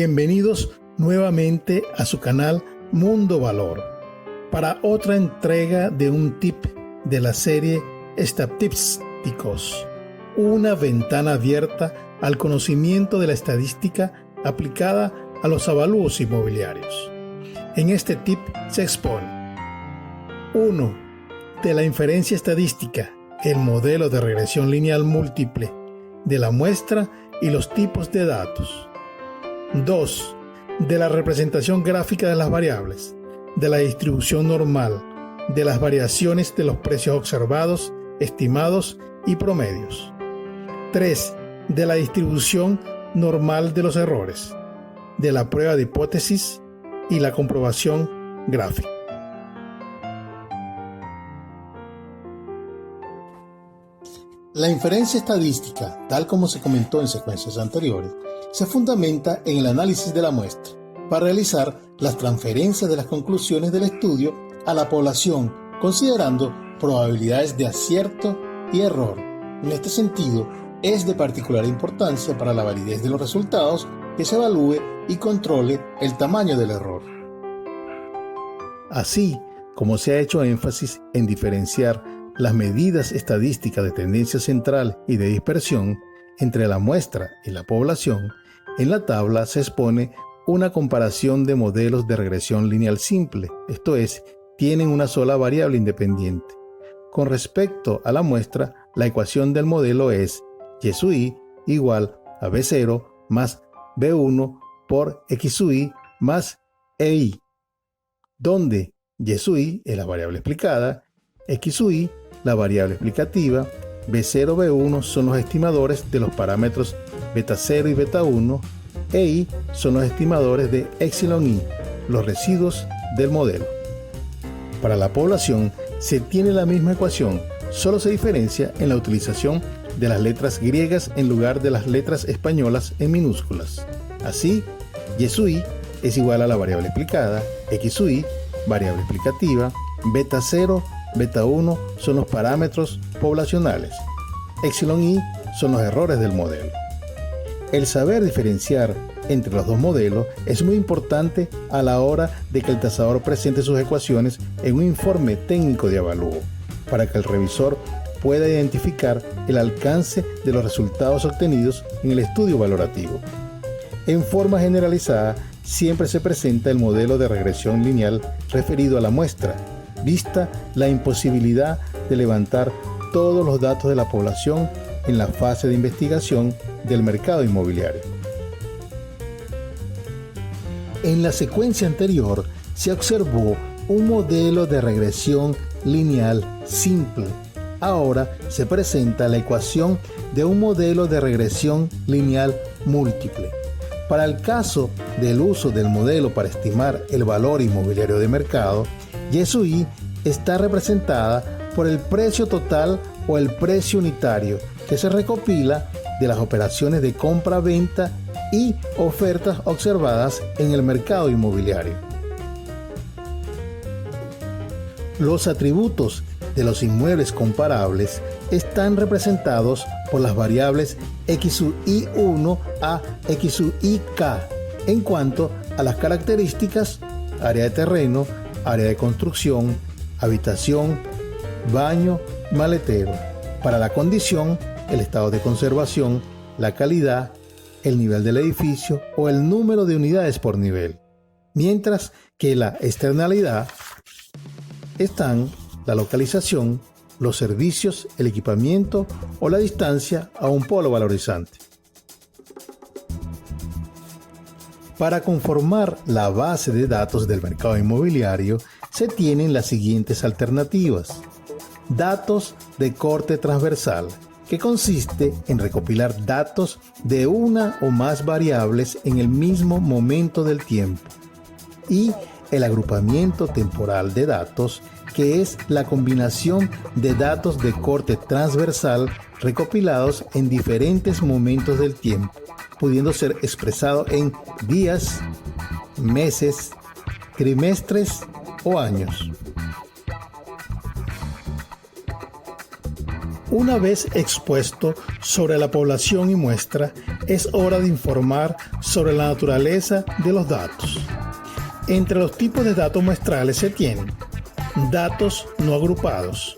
Bienvenidos nuevamente a su canal Mundo Valor para otra entrega de un tip de la serie Estatísticos, una ventana abierta al conocimiento de la estadística aplicada a los avalúos inmobiliarios. En este tip se expone 1. De la inferencia estadística, el modelo de regresión lineal múltiple de la muestra y los tipos de datos. 2. De la representación gráfica de las variables, de la distribución normal, de las variaciones de los precios observados, estimados y promedios. 3. De la distribución normal de los errores, de la prueba de hipótesis y la comprobación gráfica. La inferencia estadística, tal como se comentó en secuencias anteriores, se fundamenta en el análisis de la muestra para realizar las transferencias de las conclusiones del estudio a la población, considerando probabilidades de acierto y error. En este sentido, es de particular importancia para la validez de los resultados que se evalúe y controle el tamaño del error. Así como se ha hecho énfasis en diferenciar las medidas estadísticas de tendencia central y de dispersión entre la muestra y la población, en la tabla se expone una comparación de modelos de regresión lineal simple, esto es, tienen una sola variable independiente. Con respecto a la muestra, la ecuación del modelo es y sub i igual a b0 más b1 por x sub i más ei, donde y sub i es la variable explicada, x sub i la variable explicativa, b0, b1 son los estimadores de los parámetros beta 0 y beta 1, e i son los estimadores de epsilon i, los residuos del modelo. Para la población se tiene la misma ecuación, solo se diferencia en la utilización de las letras griegas en lugar de las letras españolas en minúsculas. Así, y sub i es igual a la variable explicada, x sub i, variable explicativa, beta 0, beta 1 son los parámetros poblacionales, epsilon i son los errores del modelo. El saber diferenciar entre los dos modelos es muy importante a la hora de que el tasador presente sus ecuaciones en un informe técnico de avalúo, para que el revisor pueda identificar el alcance de los resultados obtenidos en el estudio valorativo. En forma generalizada, siempre se presenta el modelo de regresión lineal referido a la muestra, vista la imposibilidad de levantar todos los datos de la población en la fase de investigación del mercado inmobiliario. En la secuencia anterior se observó un modelo de regresión lineal simple. Ahora se presenta la ecuación de un modelo de regresión lineal múltiple. Para el caso del uso del modelo para estimar el valor inmobiliario de mercado, y sub i está representada por el precio total o el precio unitario que se recopila de las operaciones de compra-venta y ofertas observadas en el mercado inmobiliario. Los atributos de los inmuebles comparables están representados por las variables x sub i1 a x sub ik en cuanto a las características: área de terreno, área de construcción, habitación, baño, maletero. Para la condición, el estado de conservación, la calidad, el nivel del edificio o el número de unidades por nivel. Mientras que la externalidad están la localización, los servicios, el equipamiento o la distancia a un polo valorizante. Para conformar la base de datos del mercado inmobiliario, se tienen las siguientes alternativas. Datos de corte transversal, que consiste en recopilar datos de una o más variables en el mismo momento del tiempo. Y el agrupamiento temporal de datos, que es la combinación de datos de corte transversal recopilados en diferentes momentos del tiempo, pudiendo ser expresado en días, meses, trimestres o años. Una vez expuesto sobre la población y muestra, es hora de informar sobre la naturaleza de los datos. Entre los tipos de datos muestrales se tienen datos no agrupados.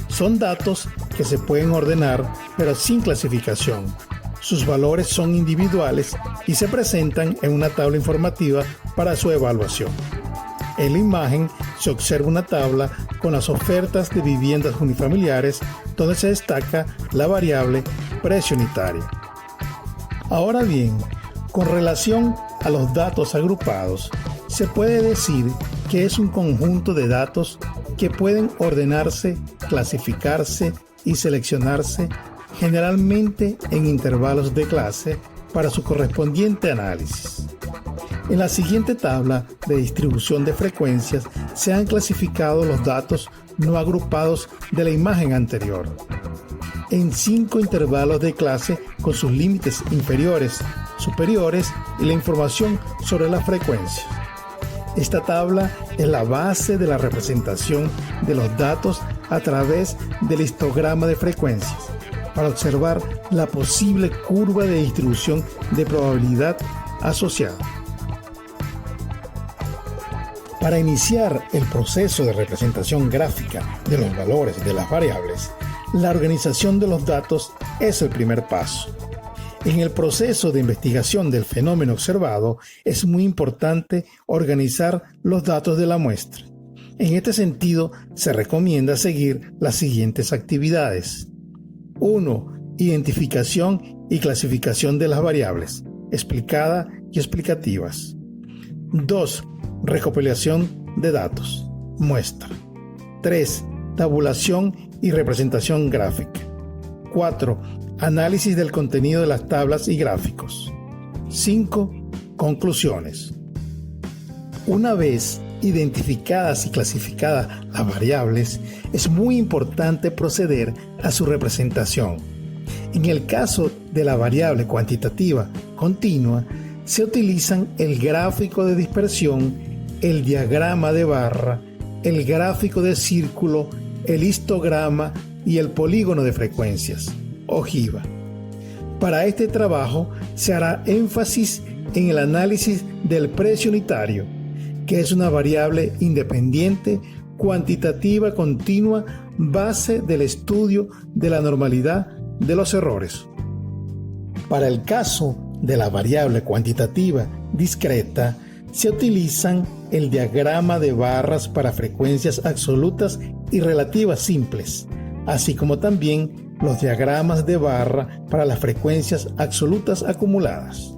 Son datos que se pueden ordenar pero sin clasificación. Sus valores son individuales y se presentan en una tabla informativa para su evaluación. En la imagen se observa una tabla con las ofertas de viviendas unifamiliares donde se destaca la variable precio unitario. Ahora bien, con relación a los datos agrupados, se puede decir que es un conjunto de datos que pueden ordenarse, clasificarse y seleccionarse generalmente en intervalos de clase para su correspondiente análisis. En la siguiente tabla de distribución de frecuencias se han clasificado los datos no agrupados de la imagen anterior en 5 intervalos de clase con sus límites inferiores, superiores y la información sobre la frecuencia. Esta tabla es la base de la representación de los datos a través del histograma de frecuencias para observar la posible curva de distribución de probabilidad asociada. Para iniciar el proceso de representación gráfica de los valores de las variables, la organización de los datos es el primer paso. En el proceso de investigación del fenómeno observado, es muy importante organizar los datos de la muestra. En este sentido, se recomienda seguir las siguientes actividades. 1. Identificación y clasificación de las variables, explicada y explicativas. 2. Recopilación de datos, muestra. 3. Tabulación y representación gráfica. 4. Análisis del contenido de las tablas y gráficos. 5. Conclusiones. Una vez identificadas y clasificadas las variables, es muy importante proceder a su representación. En el caso de la variable cuantitativa continua, se utilizan el gráfico de dispersión, el diagrama de barra, el gráfico de círculo, el histograma y el polígono de frecuencias, ojiva. Para este trabajo se hará énfasis en el análisis del precio unitario, que es una variable independiente, cuantitativa continua, base del estudio de la normalidad de los errores. Para el caso de la variable cuantitativa discreta, se utilizan el diagrama de barras para frecuencias absolutas y relativas simples, así como también los diagramas de barra para las frecuencias absolutas acumuladas.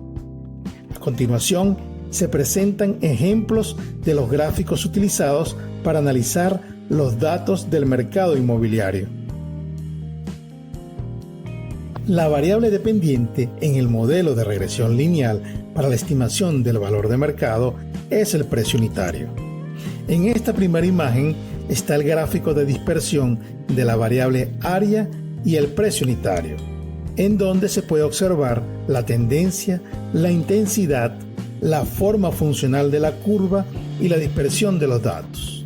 A continuación, se presentan ejemplos de los gráficos utilizados para analizar los datos del mercado inmobiliario. La variable dependiente en el modelo de regresión lineal para la estimación del valor de mercado es el precio unitario. En esta primera imagen está el gráfico de dispersión de la variable área y el precio unitario, en donde se puede observar la tendencia, la intensidad, la forma funcional de la curva y la dispersión de los datos.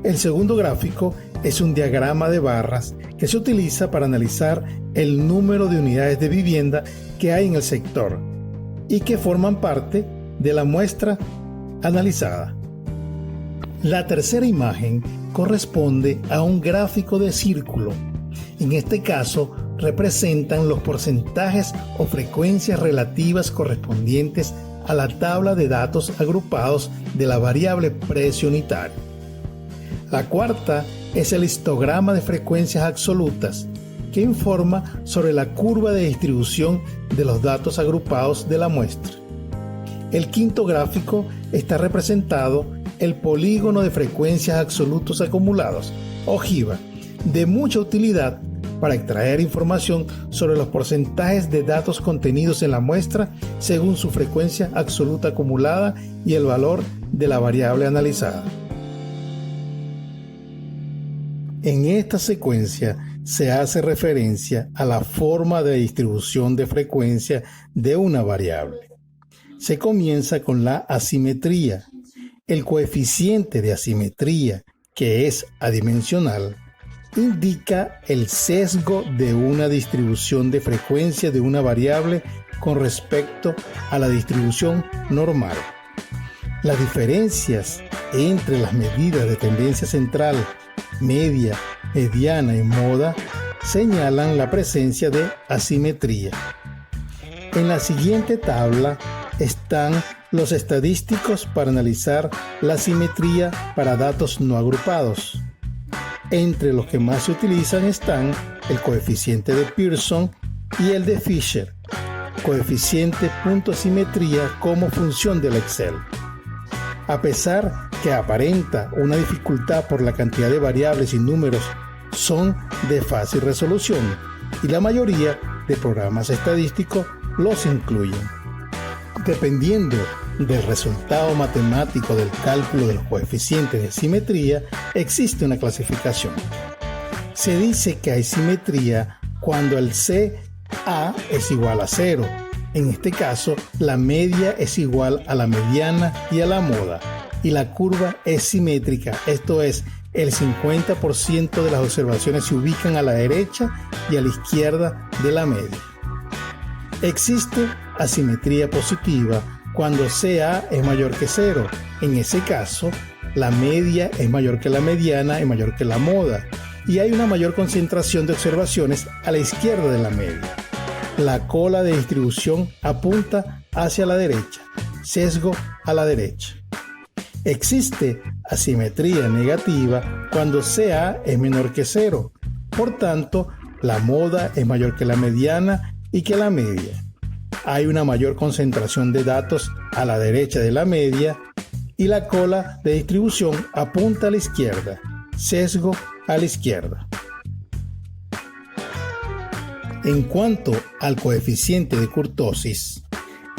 El segundo gráfico es un diagrama de barras que se utiliza para analizar el número de unidades de vivienda que hay en el sector y que forman parte de la muestra analizada. La tercera imagen corresponde a un gráfico de círculo. En este caso, representan los porcentajes o frecuencias relativas correspondientes a la tabla de datos agrupados de la variable precio unitario. La cuarta es el histograma de frecuencias absolutas, que informa sobre la curva de distribución de los datos agrupados de la muestra. El quinto gráfico está representado el polígono de frecuencias absolutos acumulados, ojiva, de mucha utilidad para extraer información sobre los porcentajes de datos contenidos en la muestra según su frecuencia absoluta acumulada y el valor de la variable analizada. En esta secuencia se hace referencia a la forma de distribución de frecuencia de una variable. Se comienza con la asimetría. El coeficiente de asimetría, que es adimensional, indica el sesgo de una distribución de frecuencia de una variable con respecto a la distribución normal. Las diferencias entre las medidas de tendencia central, media, mediana y moda señalan la presencia de asimetría. En la siguiente tabla están los estadísticos para analizar la simetría para datos no agrupados. Entre los que más se utilizan están el coeficiente de Pearson y el de Fisher, coeficiente punto simetría como función del Excel. A pesar que aparenta una dificultad por la cantidad de variables y números, son de fácil resolución y la mayoría de programas estadísticos los incluyen. Dependiendo del resultado matemático del cálculo de los coeficientes de simetría, existe una clasificación. Se dice que hay simetría cuando el CA es igual a 0. En este caso, la media es igual a la mediana y a la moda, y la curva es simétrica, esto es, el 50% de las observaciones se ubican a la derecha y a la izquierda de la media. Existe asimetría positiva cuando CA es mayor que 0. En ese caso, la media es mayor que la mediana y mayor que la moda, y hay una mayor concentración de observaciones a la izquierda de la media. La cola de distribución apunta hacia la derecha, sesgo a la derecha. Existe asimetría negativa cuando CA es menor que 0. Por tanto, la moda es mayor que la mediana y que la media. Hay una mayor concentración de datos a la derecha de la media y la cola de distribución apunta a la izquierda, sesgo a la izquierda. En cuanto al coeficiente de kurtosis,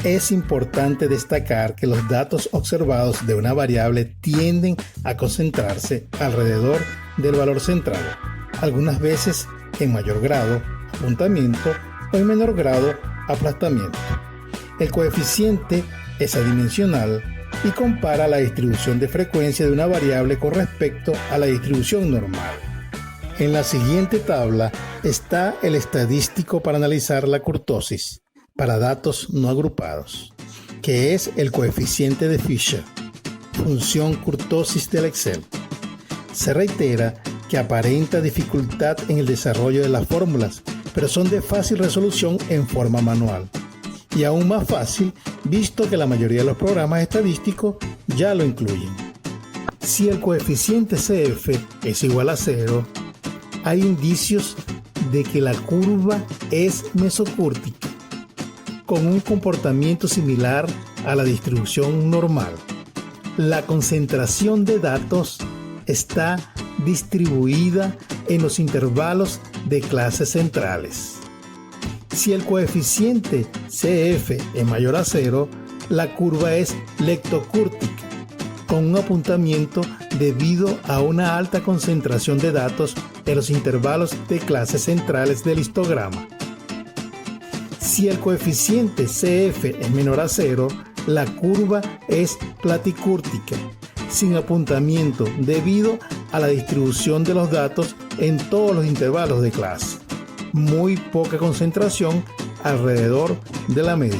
es importante destacar que los datos observados de una variable tienden a concentrarse alrededor del valor central, algunas veces en mayor grado, apuntamiento, o en menor grado, aplastamiento. El coeficiente es adimensional y compara la distribución de frecuencia de una variable con respecto a la distribución normal. En la siguiente tabla está el estadístico para analizar la kurtosis para datos no agrupados, que es el coeficiente de Fisher, función kurtosis del Excel. Se reitera que aparenta dificultad en el desarrollo de las fórmulas, pero son de fácil resolución en forma manual. Y aún más fácil, visto que la mayoría de los programas estadísticos ya lo incluyen. Si el coeficiente CF es igual a 0, hay indicios de que la curva es mesocúrtica, con un comportamiento similar a la distribución normal. La concentración de datos está distribuida en los intervalos de clases centrales. Si el coeficiente CF es mayor a 0, la curva es leptocúrtica, con un apuntamiento debido a una alta concentración de datos en los intervalos de clases centrales del histograma. Si el coeficiente CF es menor a 0, la curva es platicúrtica, sin apuntamiento debido a la distribución de los datos en todos los intervalos de clase. Muy poca concentración alrededor de la media.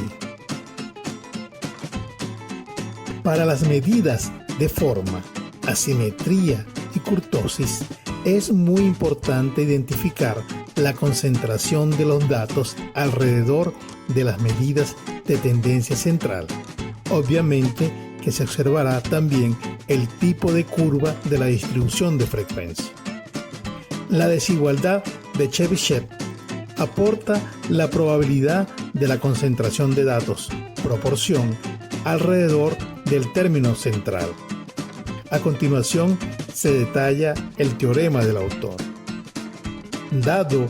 Para las medidas de forma, asimetría y kurtosis, es muy importante identificar la concentración de los datos alrededor de las medidas de tendencia central. Obviamente que se observará también el tipo de curva de la distribución de frecuencia. La desigualdad de Chebyshev aporta la probabilidad de la concentración de datos, proporción, alrededor del término central. A continuación se detalla el teorema del autor. Dado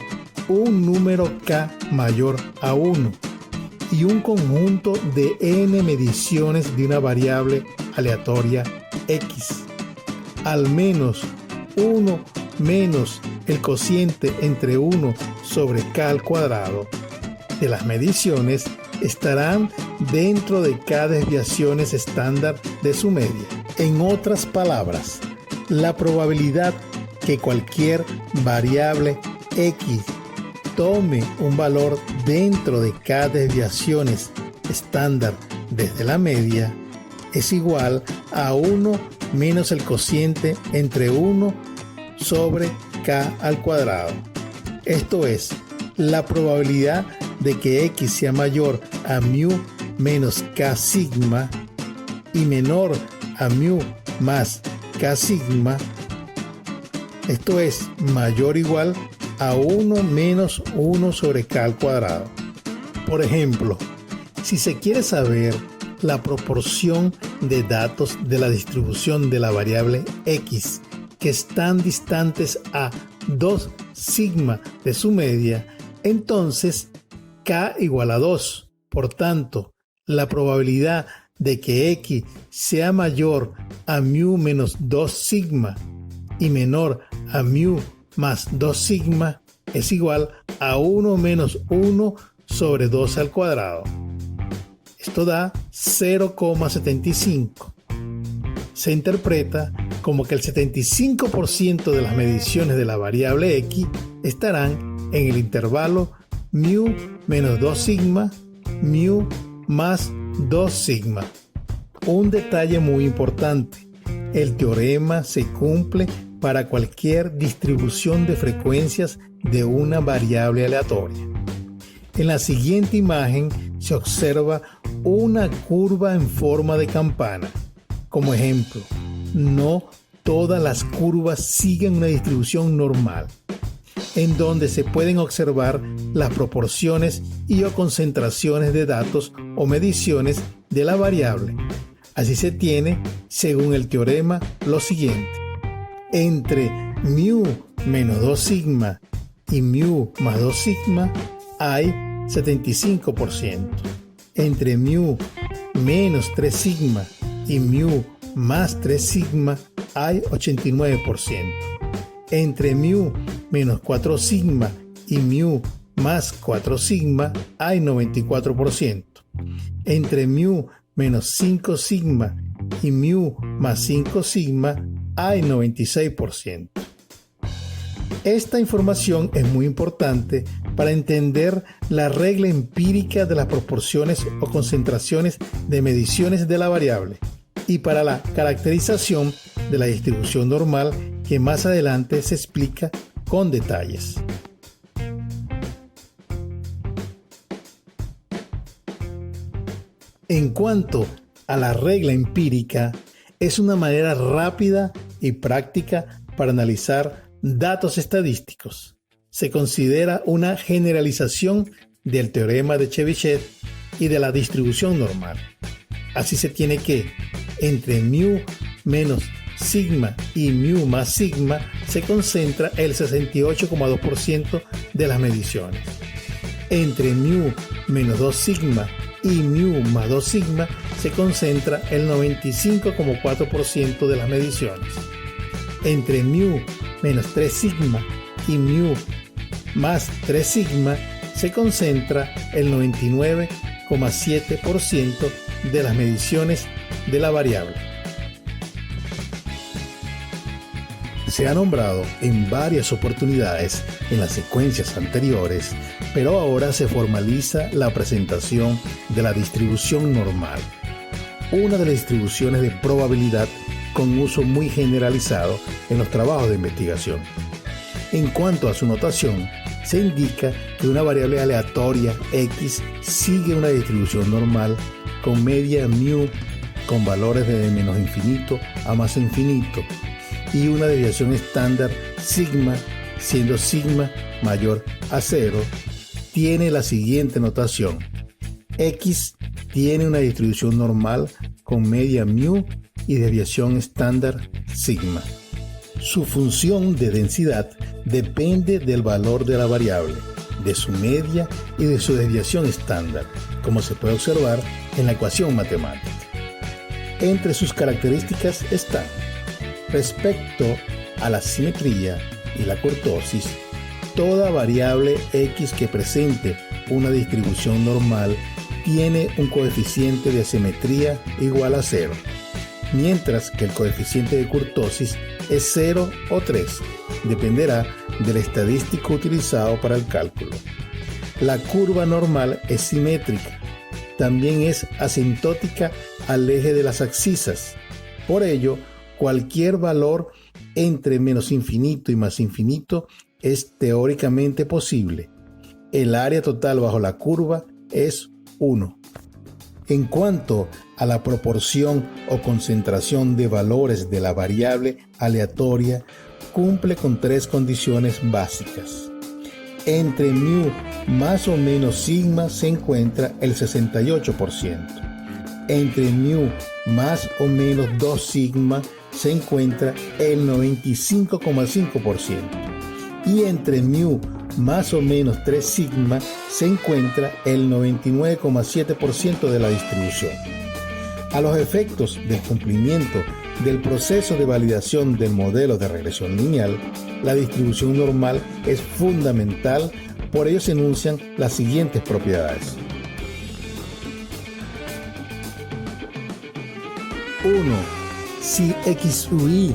un número k mayor a 1 y un conjunto de n mediciones de una variable aleatoria x, al menos 1 menos el cociente entre 1 sobre k al cuadrado de las mediciones estarán dentro de k desviaciones estándar de su media. En otras palabras, la probabilidad que cualquier variable X tome un valor dentro de cada desviaciones estándar desde la media es igual a 1 menos el cociente entre 1 sobre k al cuadrado. Esto es, la probabilidad de que X sea mayor a mu menos k sigma y menor a mu más k sigma, esto es mayor o igual a 1 menos 1 sobre k al cuadrado. Por ejemplo, si se quiere saber la proporción de datos de la distribución de la variable X que están distantes a 2 sigma de su media, entonces k igual a 2. Por tanto, la probabilidad de que X sea mayor a mu menos 2 sigma y menor a mu más 2 sigma es igual a 1 menos 1 sobre 2 al cuadrado. Esto da 0,75. Se interpreta como que el 75% de las mediciones de la variable X estarán en el intervalo mu menos 2 sigma, mu más 2 sigma. Un detalle muy importante: el teorema se cumple para cualquier distribución de frecuencias de una variable aleatoria. En la siguiente imagen se observa una curva en forma de campana. Como ejemplo, no todas las curvas siguen una distribución normal, en donde se pueden observar las proporciones y o concentraciones de datos o mediciones de la variable. Así se tiene, según el teorema, lo siguiente: entre mu menos 2 sigma y mu más 2 sigma hay 75%. Entre mu menos 3 sigma y mu más 3 sigma hay 89%. Entre mu menos 4 sigma y mu más 4 sigma hay 94%. Entre mu menos 5 sigma y mu más 5 sigma hay 96%. Esta información es muy importante para entender la regla empírica de las proporciones o concentraciones de mediciones de la variable y para la caracterización de la distribución normal, que más adelante se explica con detalles. En cuanto a la regla empírica, es una manera rápida y práctica para analizar datos estadísticos. Se considera una generalización del teorema de Chebyshev y de la distribución normal. Así se tiene que entre mu menos sigma y mu más sigma se concentra el 68,2% de las mediciones. Entre mu menos 2 sigma y mu más 2 sigma se concentra el 95,4% de las mediciones. Entre mu menos 3 sigma y mu más 3 sigma se concentra el 99,7% de las mediciones de la variable. Se ha nombrado en varias oportunidades en las secuencias anteriores, pero ahora se formaliza la presentación de la distribución normal, una de las distribuciones de probabilidad con uso muy generalizado en los trabajos de investigación. En cuanto a su notación, se indica que una variable aleatoria X sigue una distribución normal con media mu con valores de menos infinito a más infinito y una desviación estándar sigma, siendo sigma mayor a 0, tiene la siguiente notación: X tiene una distribución normal con media mu y desviación estándar sigma. Su función de densidad depende del valor de la variable, de su media y de su desviación estándar, como se puede observar en la ecuación matemática. Entre sus características están: respecto a la simetría y la kurtosis, toda variable X que presente una distribución normal tiene un coeficiente de simetría igual a 0. mientras que el coeficiente de kurtosis es 0 o 3, dependerá del estadístico utilizado para el cálculo. La curva normal es simétrica, también es asintótica al eje de las abscisas. Por ello, cualquier valor entre menos infinito y más infinito es teóricamente posible. El área total bajo la curva es 1. En cuanto a la proporción o concentración de valores de la variable aleatoria, cumple con 3 condiciones básicas. Entre mu más o menos sigma se encuentra el 68%. Entre mu más o menos 2 sigma se encuentra el 95,5%. Y entre mu más o menos 3 sigma se encuentra el 99,7% de la distribución. A los efectos del cumplimiento del proceso de validación del modelo de regresión lineal, la distribución normal es fundamental, por ello se enuncian las siguientes propiedades. 1. Si x sub i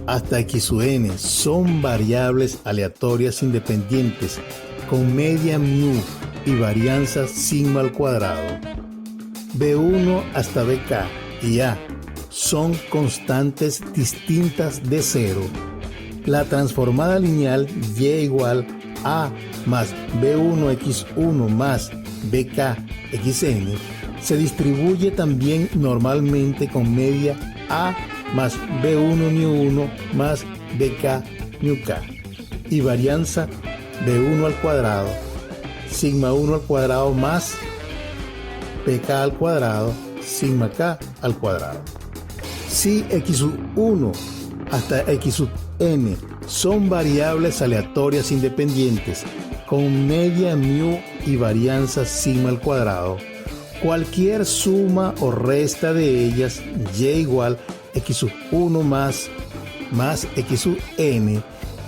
hasta x sub n son variables aleatorias independientes con media mu y varianza sigma al cuadrado, b1 hasta bk y a son constantes distintas de 0, la transformada lineal y igual a más b1x1 más bkxn se distribuye también normalmente con media a más b1 μ1 más bk μk y varianza b1 al cuadrado sigma 1 al cuadrado más pk al cuadrado sigma k al cuadrado. Si x sub 1 hasta x sub n son variables aleatorias independientes con media mu y varianza sigma al cuadrado, cualquier suma o resta de ellas y igual x sub 1 más x sub n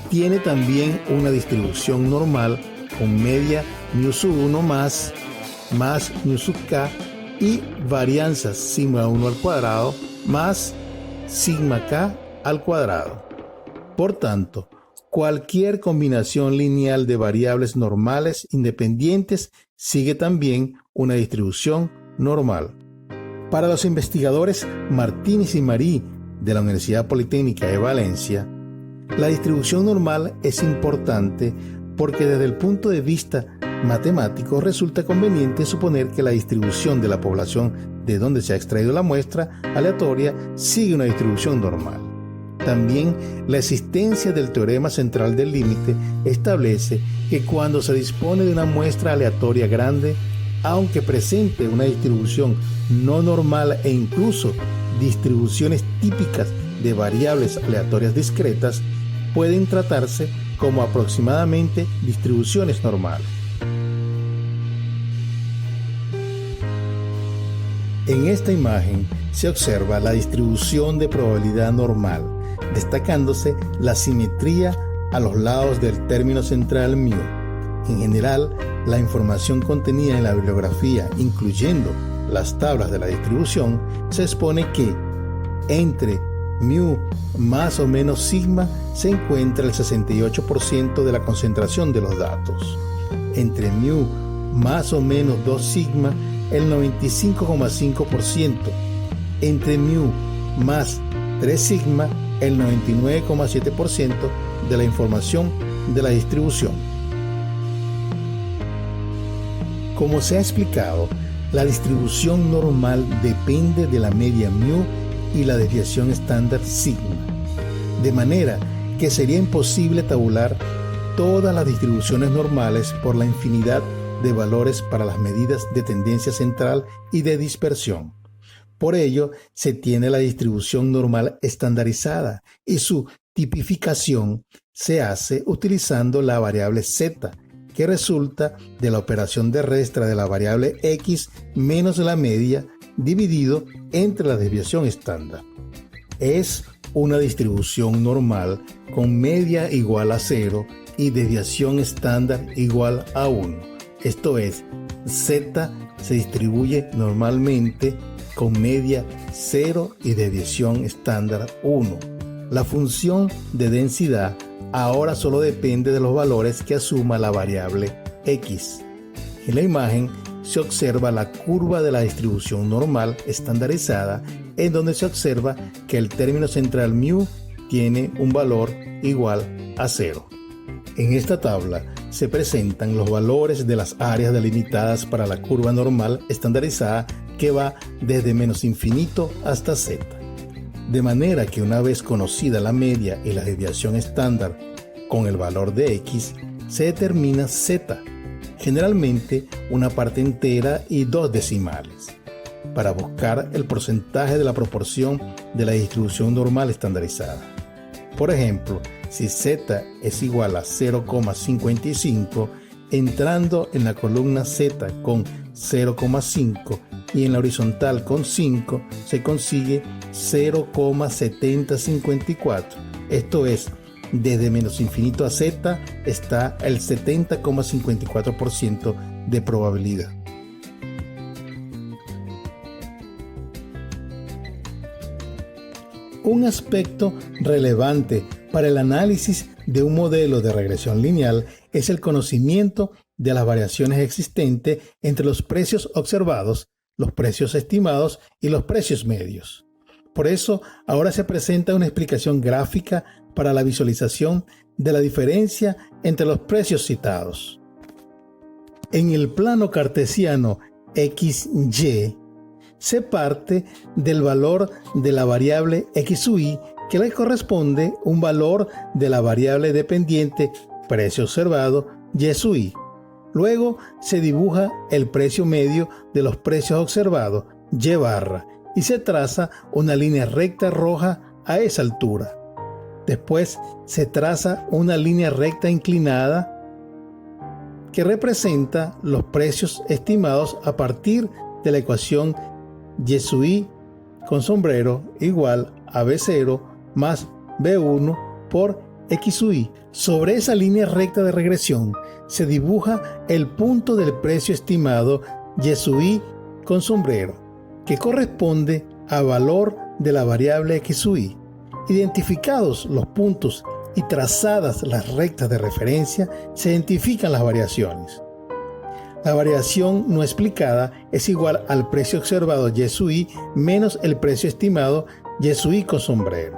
tiene también una distribución normal con media mu sub 1 más mu sub k y varianza sigma 1 al cuadrado más sigma k al cuadrado. Por tanto, cualquier combinación lineal de variables normales independientes sigue también una distribución normal. Para los investigadores Martínez y Marí de la Universidad Politécnica de Valencia, la distribución normal es importante porque desde el punto de vista matemático resulta conveniente suponer que la distribución de la población de donde se ha extraído la muestra aleatoria sigue una distribución normal. También la existencia del teorema central del límite establece que cuando se dispone de una muestra aleatoria grande, aunque presente una distribución no normal e incluso distribuciones típicas de variables aleatorias discretas, pueden tratarse como aproximadamente distribuciones normales. En esta imagen se observa la distribución de probabilidad normal, destacándose la simetría a los lados del término central mu. En general, la información contenida en la bibliografía, incluyendo las tablas de la distribución, se expone que entre mu más o menos sigma se encuentra el 68% de la concentración de los datos. Entre mu más o menos 2 sigma el 95,5%. Entre mu más 3 sigma el 99,7% de la información de la distribución. Como se ha explicado, la distribución normal depende de la media mu y la desviación estándar sigma, de manera que sería imposible tabular todas las distribuciones normales por la infinidad de valores para las medidas de tendencia central y de dispersión. Por ello, se tiene la distribución normal estandarizada y su tipificación se hace utilizando la variable z, que resulta de la operación de resta de la variable x menos la media dividido entre la desviación estándar. Es una distribución normal con media igual a 0 y desviación estándar igual a 1. Esto es, z se distribuye normalmente con media 0 y desviación estándar 1. La función de densidad ahora solo depende de los valores que asuma la variable x. En la imagen se observa la curva de la distribución normal estandarizada, en donde se observa que el término central μ tiene un valor igual a 0. En esta tabla se presentan los valores de las áreas delimitadas para la curva normal estandarizada que va desde menos infinito hasta z. De manera que una vez conocida la media y la desviación estándar con el valor de x, se determina z, generalmente una parte entera y 2 decimales, para buscar el porcentaje de la proporción de la distribución normal estandarizada. Por ejemplo, si z es igual a 0,55, entrando en la columna z con 0,5 y en la horizontal con 5, se consigue 0,7054. Esto es, desde menos infinito a z está el 70,54% de probabilidad. Un aspecto relevante para el análisis de un modelo de regresión lineal es el conocimiento de las variaciones existentes entre los precios observados, los precios estimados y los precios medios. Por eso, ahora se presenta una explicación gráfica para la visualización de la diferencia entre los precios citados. En el plano cartesiano XY, se parte del valor de la variable xy, que le corresponde un valor de la variable dependiente precio observado y. Luego se dibuja el precio medio de los precios observados y barra y se traza una línea recta roja a esa altura. Después se traza una línea recta inclinada que representa los precios estimados a partir de la ecuación y con sombrero igual a B0 más B1 por XY. Sobre esa línea recta de regresión se dibuja el punto del precio estimado y con sombrero, que corresponde a valor de la variable XY. Identificados los puntos y trazadas las rectas de referencia, se identifican las variaciones. La variación no explicada es igual al precio observado y menos el precio estimado y con sombrero.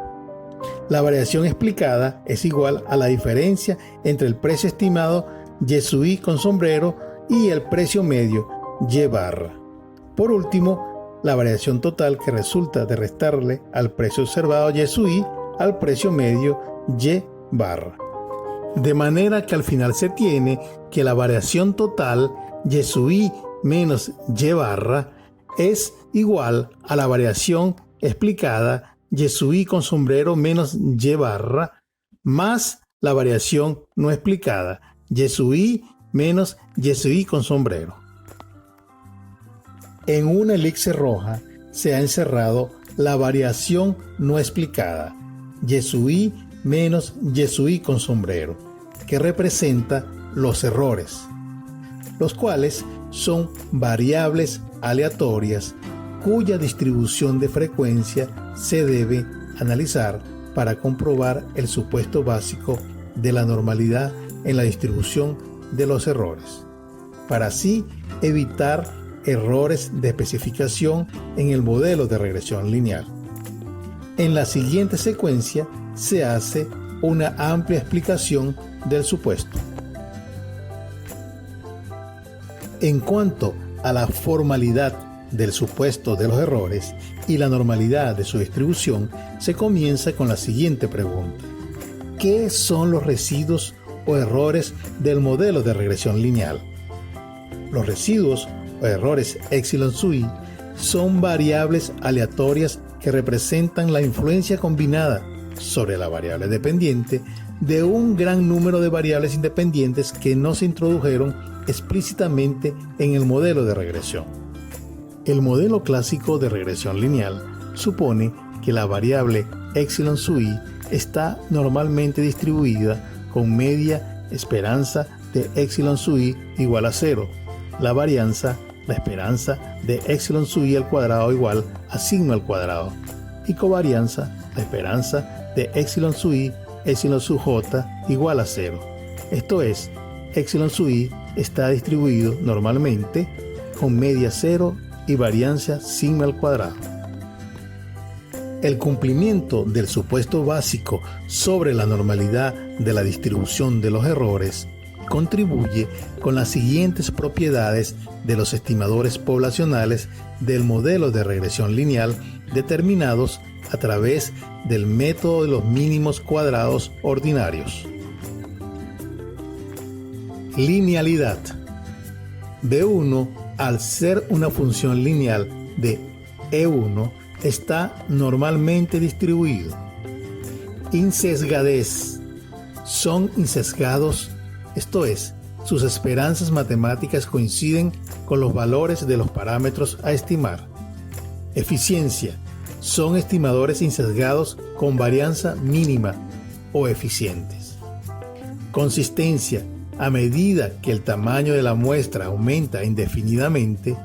La variación explicada es igual a la diferencia entre el precio estimado y con sombrero y el precio medio y barra. Por último, la variación total que resulta de restarle al precio observado y al precio medio y barra. De manera que al final se tiene que la variación total y menos y barra es igual a la variación explicada y con sombrero menos y barra más la variación no explicada y menos y con sombrero. En una elipse roja se ha encerrado la variación no explicada y menos y con sombrero, que representa los errores, los cuales son variables aleatorias cuya distribución de frecuencia se debe analizar para comprobar el supuesto básico de la normalidad en la distribución de los errores, para así evitar errores de especificación en el modelo de regresión lineal. En la siguiente secuencia se hace una amplia explicación del supuesto. En cuanto a la formalidad del supuesto de los errores y la normalidad de su distribución, se comienza con la siguiente pregunta: ¿qué son los residuos o errores del modelo de regresión lineal? Los residuos o errores epsilon-y son variables aleatorias que representan la influencia combinada sobre la variable dependiente de un gran número de variables independientes que no se introdujeron explícitamente en el modelo de regresión. El modelo clásico de regresión lineal supone que la variable epsilon-y está normalmente distribuida con media esperanza de epsilon-y igual a 0, la varianza la esperanza de epsilon sub i al cuadrado igual a sigma al cuadrado. Y covarianza, la esperanza de epsilon sub i, epsilon sub j igual a 0. Esto es, epsilon sub i está distribuido normalmente con media 0 y variancia sigma al cuadrado. El cumplimiento del supuesto básico sobre la normalidad de la distribución de los errores contribuye con las siguientes propiedades de los estimadores poblacionales del modelo de regresión lineal determinados a través del método de los mínimos cuadrados ordinarios. Linealidad. B1, al ser una función lineal de E1, está normalmente distribuido. Insesgadez. Son insesgados, esto es, sus esperanzas matemáticas coinciden con los valores de los parámetros a estimar. Eficiencia. Son estimadores insesgados con varianza mínima o eficientes. Consistencia. A medida que el tamaño de la muestra aumenta indefinidamente,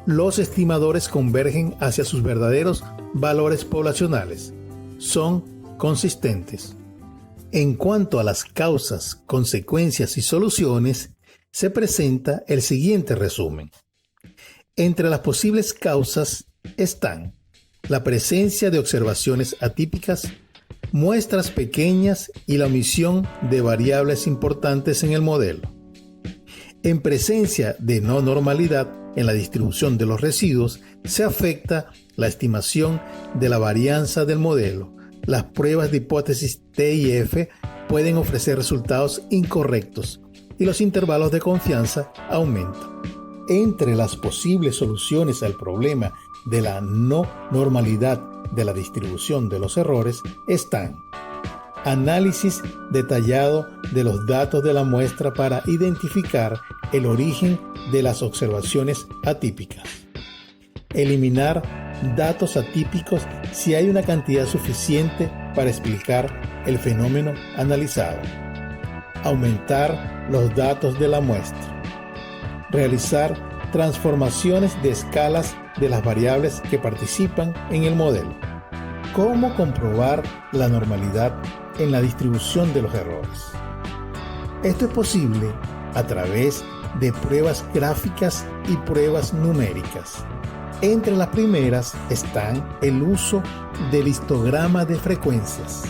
los estimadores convergen hacia sus verdaderos valores poblacionales. Son consistentes. En cuanto a las causas, consecuencias y soluciones, se presenta el siguiente resumen. Entre las posibles causas están la presencia de observaciones atípicas, muestras pequeñas y la omisión de variables importantes en el modelo. En presencia de no normalidad en la distribución de los residuos, se afecta la estimación de la varianza del modelo. Las pruebas de hipótesis T y F pueden ofrecer resultados incorrectos y los intervalos de confianza aumentan. Entre las posibles soluciones al problema de la no normalidad de la distribución de los errores están: análisis detallado de los datos de la muestra para identificar el origen de las observaciones atípicas, eliminar datos atípicos si hay una cantidad suficiente para explicar el fenómeno analizado, aumentar los datos de la muestra, realizar transformaciones de escalas de las variables que participan en el modelo. ¿Cómo comprobar la normalidad en la distribución de los errores? Esto es posible a través de pruebas gráficas y pruebas numéricas. Entre las primeras están el uso del histograma de frecuencias,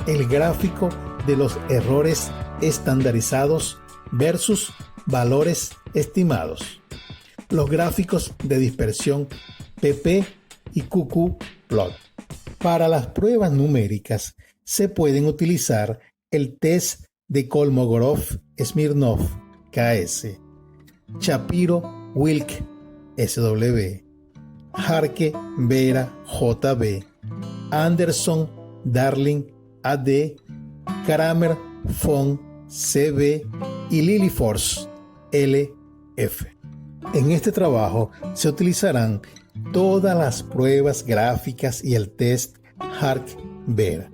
el gráfico de los errores estandarizados versus valores estimados, los gráficos de dispersión PP y QQ-plot. Para las pruebas numéricas se pueden utilizar el test de Kolmogorov-Smirnov KS, Shapiro-Wilk SW, Harke-Vera JB, Anderson-Darling AD, Kramer-Fon CB y Lilliefors LF. En este trabajo se utilizarán todas las pruebas gráficas y el test Harke-Vera,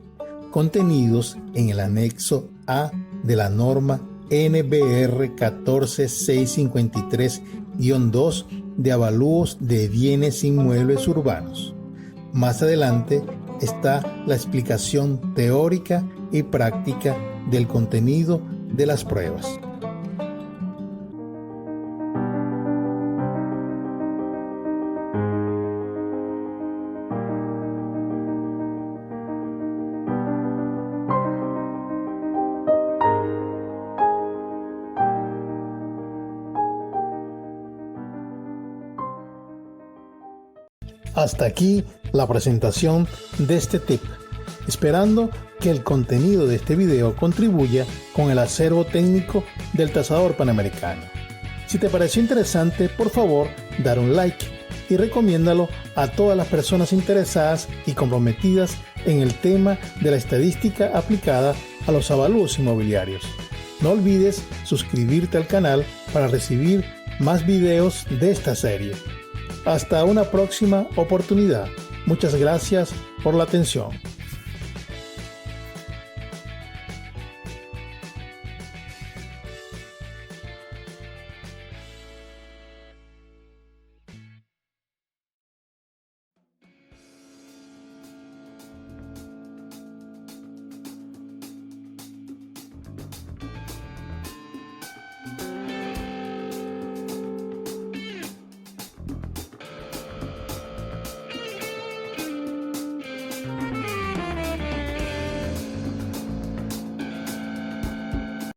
contenidos en el anexo A de la norma NBR 14653-2 de avalúos de bienes inmuebles urbanos. Más adelante está la explicación teórica y práctica del contenido de las pruebas. Hasta aquí la presentación de este tip, esperando que el contenido de este video contribuya con el acervo técnico del tasador panamericano. Si te pareció interesante, por favor, dar un like y recomiéndalo a todas las personas interesadas y comprometidas en el tema de la estadística aplicada a los avalúos inmobiliarios. No olvides suscribirte al canal para recibir más videos de esta serie. Hasta una próxima oportunidad. Muchas gracias por la atención.